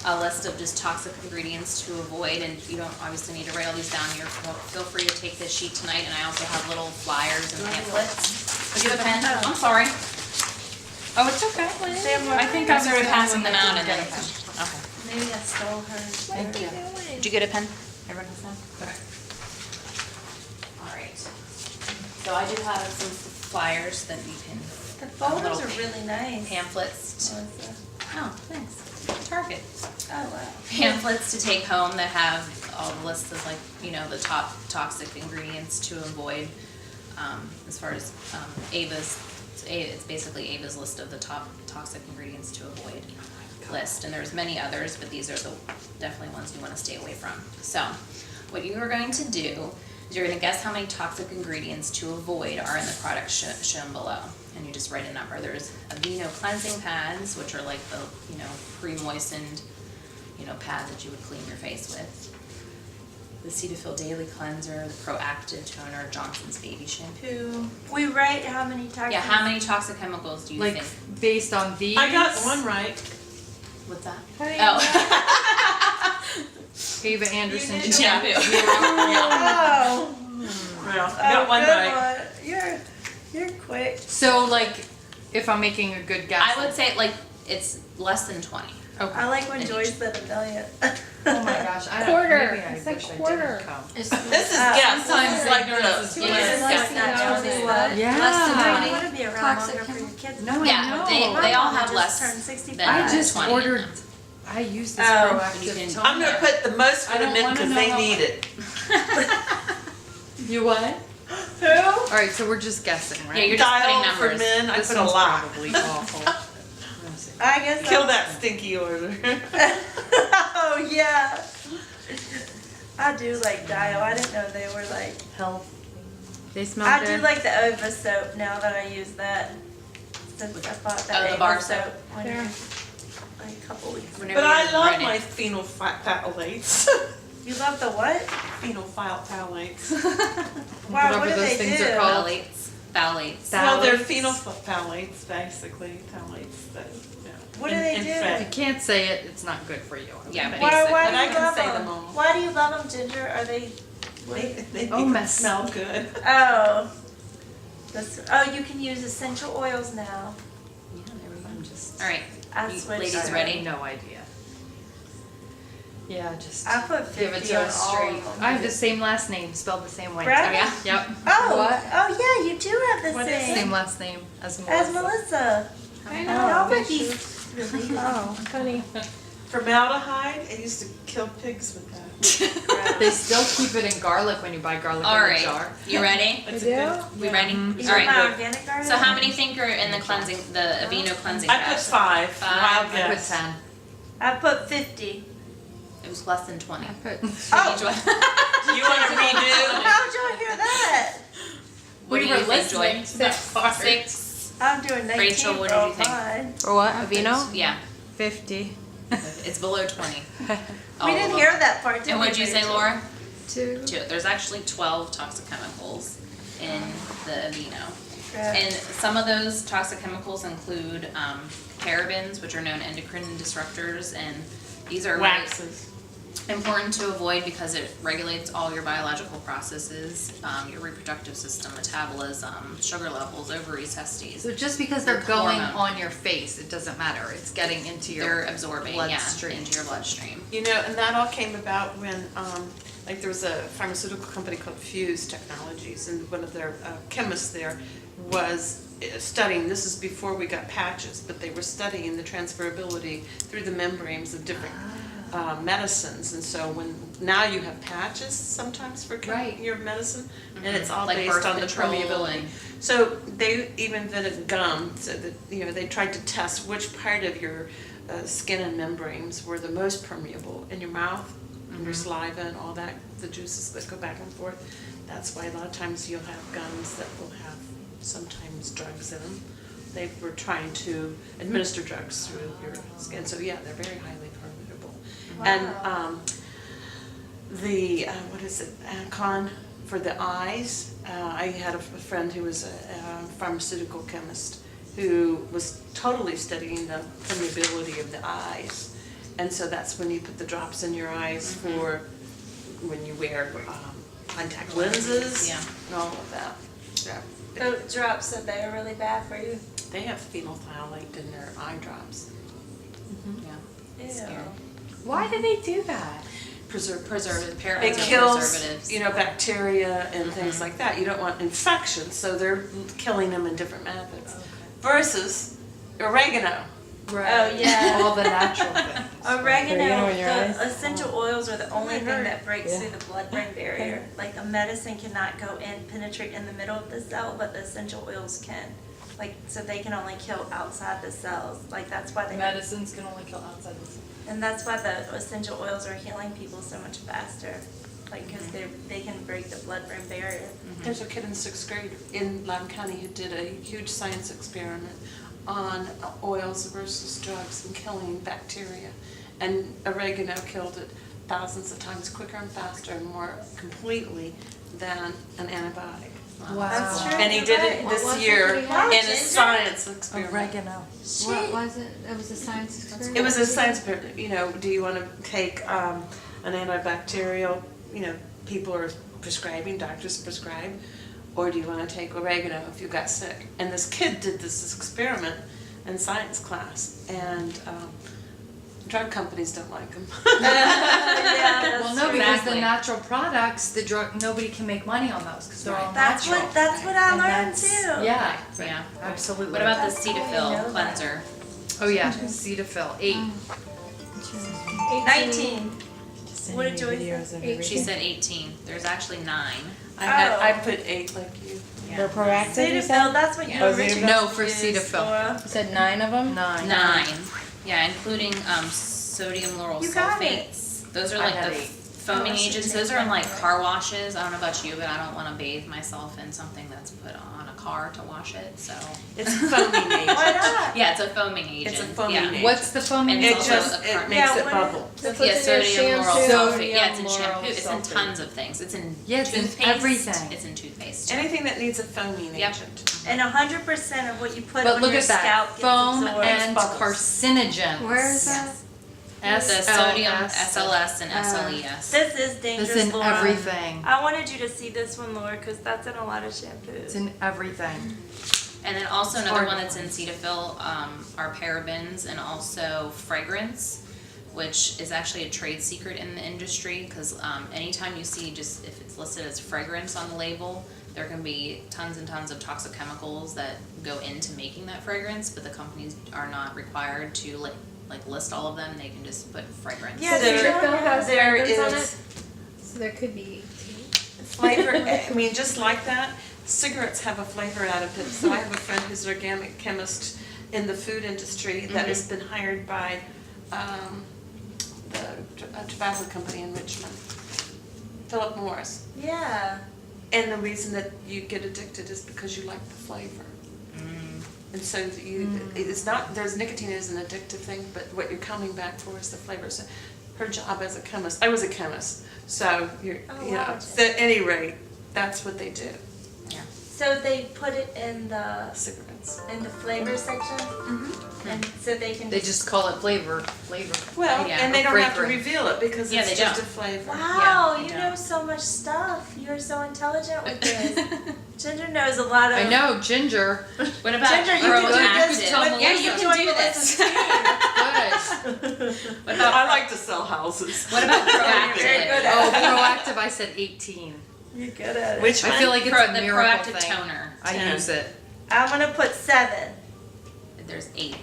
a list of just toxic ingredients to avoid, and you don't obviously need to write all these down. Feel free to take this sheet tonight, and I also have little flyers and pamphlets. Would you have a pen? Oh, I'm sorry. Oh, it's okay. I think I started passing them out and then. Okay. Maybe I stole hers. Thank you. Did you get a pen? Everyone has one? Okay. All right. So I do have some flyers that you can. The folders are really nice. Pamphlets. Oh, thanks. Target. Oh, wow. Pamphlets to take home that have all the lists of, like, you know, the top toxic ingredients to avoid. As far as Ava's, it's basically Ava's list of the top toxic ingredients to avoid list. And there's many others, but these are the definitely ones you want to stay away from. So what you are going to do is you're going to guess how many toxic ingredients to avoid are in the product shown below. And you just write a number. There's Aveeno cleansing pads, which are like the, you know, pre-moistened, you know, pads that you would clean your face with. The Cetaphil Daily Cleanser, the Proactive Toner, Johnson's Baby Shampoo. We write how many toxic. Yeah, how many toxic chemicals do you think? Based on these? I got one right. What's that? Oh. Ava Anderson Shampoo. Oh. Well, I got one right. You're quick. So, like, if I'm making a good guess. I would say, like, it's less than 20. Okay. I like when Joy said $1 million. Oh my gosh, I don't. Quarter. Maybe I It's like wish I quarter. didn't come. This is guess. sometimes This is like ignorance the. is She bliss. was like that, Yeah. Less than 20. You want to be around Toxic longer for your kids. No, I Yeah, know. they all My mom have just less turned 65. than I just 20 in ordered. them. I use this Oh. proactive You can- I'm gonna put the most I for the don't men wanna because know they how need much. it. You what? Who? All right, so we're just guessing, right? Yeah, you're just putting Dial for numbers. men, I This put a one's lot. probably awful. Let me see. I guess. Kill that stinky order. Oh yeah. I do like Dial. I didn't know they were like. Health. They smell I good. do like the Ova soap now that I use that. Since I bought that Oh, the Ava bar soap. soap. One Yeah. year, like a couple weeks ago. Whenever But I you're love ready. my phenolphthalates. You love the what? Phenolphthalates. Wow, what Whatever do those they things do? are called. Phthalates. Well, they're Phthalates. phenolphthalates, basically, phthalates that, yeah. What do they do? If you fat. can't say it, it's not good for you. Yeah, but Why But do I you can love say them? them all. Why do you love them, Ginger? Are they? They Oh, make them mess. smell good. Oh. Oh, you can use essential oils now. Yeah, there we go. I'm just. All right, I You switched. ladies to- ready? No idea. Yeah, just I put give it 50 to on us all straight. of them. I have the same last name, spelled the same way. Brad? Oh, yeah? Yep. Oh, What? oh yeah, you do have the What is same. Same last name as Melissa. As Melissa. I Y'all know. put these. Oh, funny. Formaldehyde, I used to kill pigs with that. They still keep it in garlic when you buy garlic All in a right, jar. you ready? It's We a do? good. We ready? You All want right. my organic garlic? So how many think are in the cleansing, the Aveeno cleansing I put pads? 5. Five. Wild I put guess. 10. I put 50. It was less than 20. I put. Oh. Each one. You want to redo? How'd y'all hear that? What do We you were think, Joy? listening. 6. I'm doing 19 Rachel, what for did all you think? mine. For what? Aveeno? Yeah, 50. it's below 20. All We of didn't them. hear that part, did And we, what'd you say, Rachel? Laura? 2. 2. There's actually 12 toxic chemicals in the Aveeno. Yeah. And some of those toxic chemicals include parabens, which are known endocrine disruptors, and these are really Waxes. important to avoid because it regulates all your biological processes, your reproductive system, metabolism, sugar levels, ovaries, testes. So just because they're going Hormone. on your face, it doesn't matter. It's getting into your. They're absorbing, yeah, bloodstream. into your bloodstream. You know, and that all came about when, like, there was a pharmaceutical company called Fuse Technologies, and one of their chemists there was studying, this is before we got patches, but they were studying the transferability through the membranes of different medicines. And so now you have patches sometimes for Right. your medicine, and it's all Like based birth on the control permeability. and- So they even invented gum, so that, you know, they tried to test which part of your skin and membranes were the most permeable in your mouth, and your saliva and all that, the juices that go back and forth. That's why a lot of times you'll have gums that will have sometimes drugs in them. They were trying to administer drugs through your skin, so yeah, they're very highly permeable. And what is it, Con, for the eyes, I had a friend who was a pharmaceutical chemist who was totally studying the permeability of the eyes. And so that's when you put the drops in your eyes for when you wear contact lenses Yeah. and all of that. Yeah. The drops said they are really bad for you. They have phenolphthaleate in their eye drops. Yeah. Ew. Scary. Why do they do that? Preservative, It parabens and kills, preservatives. bacteria and things like that. You don't want infection, so they're killing them in different methods. Versus oregano. Oh, yeah. All the natural things. Oregano, in your the eyes? essential oils are the only thing that breaks Yeah. through the blood-brain barrier. Like, a medicine cannot go in, penetrate in the middle of the cell, but the essential oils can. Like, so they can only kill outside the cells. Like, that's why they, Medicines can only kill outside the cell. and that's why the essential oils are healing people so much faster. Like, because they can break the blood-brain barrier. There's a kid in 6th grade in Loudoun County who did a huge science experiment on oils versus drugs and killing bacteria. And oregano killed it thousands of times quicker and faster and more completely than an antibiotic. Wow. That's true. And he did it What this was it year that he had? in a Ginger? science experiment. Oregano. What was it? It was a science experiment? It was a science experiment, do you want to take an antibacterial, people are prescribing, doctors prescribe, or do you want to take oregano if you got sick? And this kid did this experiment in science class, and drug companies don't like them. Yeah, Well, that's no, true. because Exactly. the natural products, the drug, nobody can make money on those because they're all That's natural. what I And learned that's- too. Yeah, Yeah. absolutely. What about the That's cool to know Cetaphil that. cleanser? Oh yeah, Cetaphil, 8. 19. What did Joyce say? She said 18. There's actually 9. I put 8 like you. They're proactive, you Cetaphil, said? that's what you Oh, and Richard Cetaphil? No, used to for use, Cetaphil. Laura. You said 9 of them? 9. 9. Yeah, including sodium lauryl You got it. sulfates. Those are I like had the 8. foaming Oh, I should agents. take Those are in one. like car washes. I don't know about you, but I don't want to bathe myself in something that's put on a car to wash it. So It's a foaming agent. Why not? yeah, it's a foaming agent. It's a foaming yeah. agent. What's the foaming And It it's agent? also just, a it car- makes Yeah, it what- bubble. That's Yeah, what's in your sodium lauryl shampoo. sulfate. Yeah, it's in Sodium shampoo. It's in lauryl tons of things. It's in Yeah, it's in toothpaste. everything. It's in toothpaste. Anything that needs a foaming Yep. agent. And 100% of what you put But on look your at that, scalp gets foam absorbed. and bubbles. carcinogens. Where is that? The sodium SLS. SLS and SLES. This is dangerous, It's in Laura. everything. I wanted you to see this one, Laura, because that's in a lot of shampoos. It's in everything. And then also another hard one to that's in Cetaphil are parabens and also fragrance, which is actually a trade secret in the industry because anytime you see just if it's listed as fragrance on the label, there can be tons and tons of toxic chemicals that go into making that fragrance, but the companies are not required to list all of them. They can just put fragrance. Yeah, So there- Cetaphil has there fragrance on is- it? So there could be 18. Flavor, just like that, cigarettes have a flavor additive. So I have a friend who's an organic chemist in the food industry that has been hired by a tobacco company in Richmond, Philip Morris. Yeah. And the reason that you get addicted is because you like the flavor. And so it's not, there's nicotine is an addictive thing, but what you're coming back for is the flavor. So her job as a chemist, I was a chemist, so Oh, wow. so at any rate, that's what they do, So they put it in the cigarettes. flavor section, and so they can. They just call it flavor. Well, Yeah, and they don't have to fragrance. reveal it because Yeah, it's they just don't. a flavor. Wow, Yeah, you they know don't. so much stuff. You're so intelligent with this. Ginger knows a lot of. I know, ginger. What about Ginger, you can do this. proactive? with- Yeah, with you the can do joint this. listen Good. What about I like to sell houses. what about Very good proactive? at Oh, it. proactive, I said 18. You're good at it. Which I feel like it's Pro- a the miracle proactive thing. toner. I 10. use it. I'm gonna put 7. There's 8.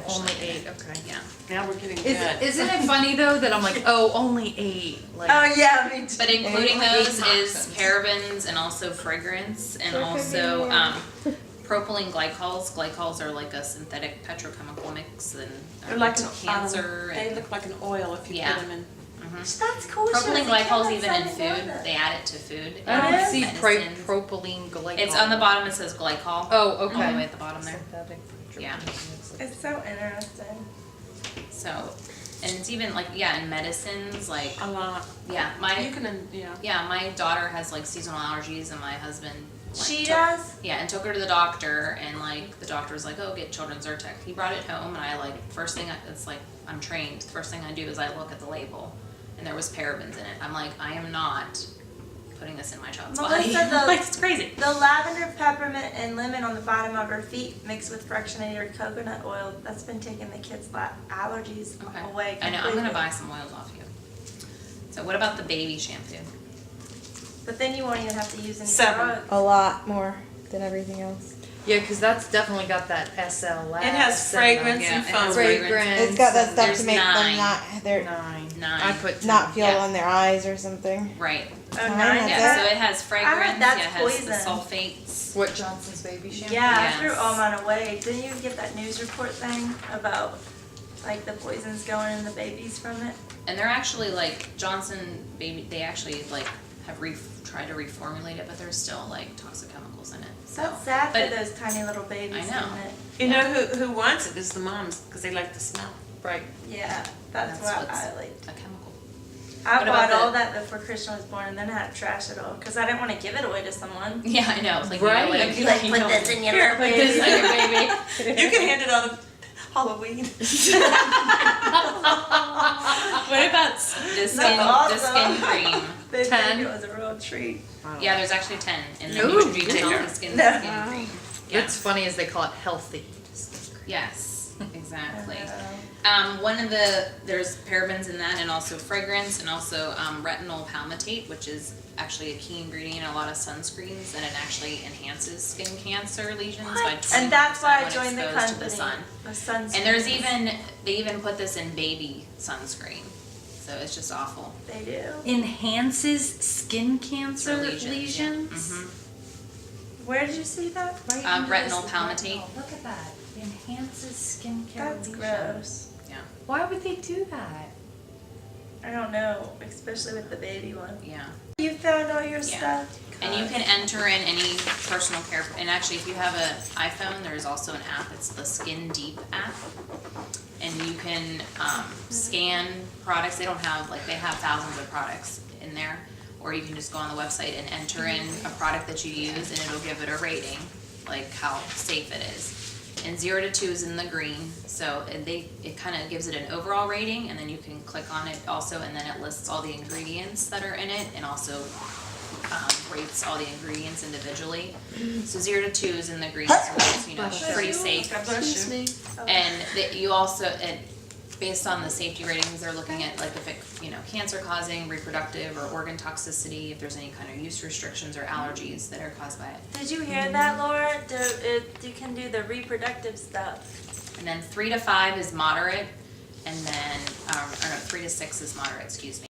Only 8, okay. Yeah. Now we're getting good. Isn't it funny though that I'm like, oh, only 8? Like, Oh yeah, me too. But including Eight those is toxins. parabens and also fragrance and There could be also more. propylene glycols. Glycols are like a synthetic petrochemical mix and They're like an cancer. They and look like an oil if you Yeah. put them in. That's cool. She propylene was a glycols chemist, even I in didn't know food. that. They add it to food. I don't and see medicines. propylene glycol. It's on the bottom. It says glycol. Oh, All the way okay. at the bottom there. Yeah. It's so interesting. So, and it's even like in medicines like A lot. yeah You my can, yeah. yeah my daughter has like seasonal allergies and my husband She took- does? Yeah, and took her to the doctor, and like the doctor was like, "Oh, get children's Zyrtec." He brought it home, and I like first thing it's like I'm trained, the first thing I do is I look at the label, and there was parabens in it. I'm like, I am not putting this in my child's body. Melissa, Like, it's crazy. the lavender, peppermint, and lemon on the bottom of her feet mixed with fractionated coconut oil, that's been taking the kids' allergies Okay. away I know, I'm completely. gonna buy some oils off you. So what about the baby shampoo? But then you won't even have to use any 7. drugs. A lot more than everything else. Yeah, because that's definitely got that SLS. It has fragrance Yeah, and it has foam. fragrance. It's got that stuff There's to make 9. them not they're 9. Nine. I put 10. not feel Yeah. on their eyes or something. Right. Oh, Fine, nine, that's Yeah, that- so it has fragrance, that's yeah, it has the poison. sulfates. What, Johnson's baby shampoo? Yeah, I threw Yes. all mine away. Didn't you get that news report thing about like the poisons going in the babies from it? And they're actually like Johnson baby, they actually like have tried to reformulate it, but there's still like toxic chemicals in it. So That's sad but for those tiny little babies, I know. isn't it? You know who wants it is the moms, because they like the smell. Right. Yeah, that's why what's I like. a chemical. I What about bought all the- that before Christian was born, and then I had to trash it all because I didn't want to give it away to someone. Yeah, I know. Like, Right. You know, I'd be like, you put know, this in your Here, little put this baby. in your baby. You can hand it on Halloween. What about the skin? The awesome. skin cream. They 10. think it was a real treat. Yeah, there's actually 10 in the Ooh, Neutrogena dear. Healthy Skin No. Skin Cream. Yeah. What's funny is they call it healthy. Yes, exactly. Uh, One of there's parabens in that, and also fragrance, and also retinol palmitate, which is actually a key ingredient in a lot of sunscreens, and it actually enhances skin cancer lesions by 20% And that's why I when joined the exposed company. to the sun. The sunscreen. And they even put this in baby sunscreen, so it's just awful. They do. Enhances skin cancer For lesions? Mhm. Where did you see that? Right Retinol under this palmitate. retinol. Look at that. Enhances skin care That's lesions. gross. Why would they do that? I don't know, especially with the baby one. Yeah. You found all your Yeah. stuff? And you can enter in any personal care, and actually if you have an iPhone, there's also an app, it's the Skin Deep app. And you can scan products, they have thousands of products in there. Or you can just go on the website and enter in a product that you use and it'll give it a rating, like how safe it is. And 0 to 2 is in the green, so it kind of gives it an overall rating, and then you can click on it also, and then it lists all the ingredients that are in it, and also rates all the ingredients individually. So 0 to 2 is in the green, so it's pretty safe. God bless you. And you also, based on the safety ratings, they're looking at like if it, cancer causing, reproductive or organ toxicity, if there's any kind of use restrictions or allergies that are caused by it. Did you hear that, Laura? You can do the reproductive stuff. And then 3 to 5 is moderate, and then, 3 to 6 is moderate, excuse me.